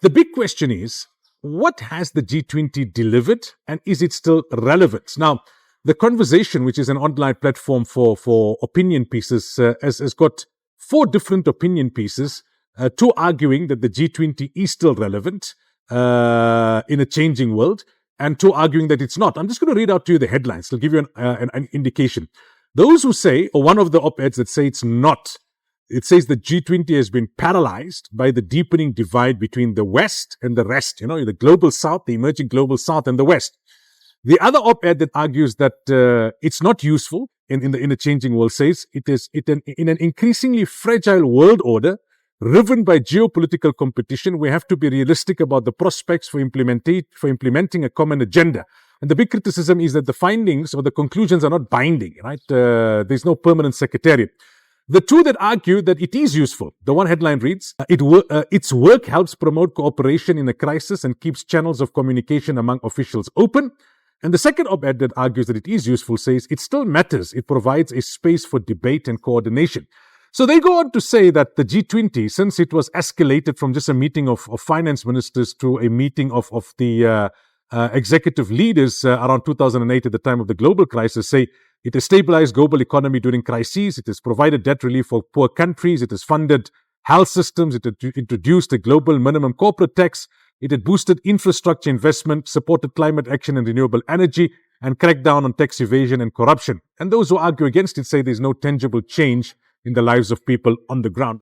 The big question is, what has the G20 delivered, and is it still relevant? Now, The Conversation, which is an online platform for opinion pieces, has got 4 different opinion pieces, 2 arguing that the G20 is still relevant in a changing world, and 2 arguing that it's not. I'm just going to read out to you the headlines. It'll give you an indication. Those who say, or one of the op-eds that say it's not, it says the G20 has been paralyzed by the deepening divide between the West and the rest, the global South, the emerging global South and the West. The other op-ed that argues that it's not useful in a changing world says in an increasingly fragile world order, riven by geopolitical competition, we have to be realistic about the prospects for implementing a common agenda. And the big criticism is that the findings or the conclusions are not binding, right? There's no permanent secretariat. The 2 that argue that it is useful, the one headline reads, its work helps promote cooperation in a crisis and keeps channels of communication among officials open. And the second op-ed that argues that it is useful says it still matters. It provides a space for debate and coordination. So they go on to say that the G20, since it was escalated from just a meeting of finance ministers to a meeting of the executive leaders around 2008 at the time of the global crisis, say it has stabilized global economy during crises, it has provided debt relief for poor countries, it has funded health systems, it had introduced a global minimum corporate tax, it had boosted infrastructure investment, supported climate action and renewable energy, and cracked down on tax evasion and corruption. And those who argue against it say there's no tangible change in the lives of people on the ground.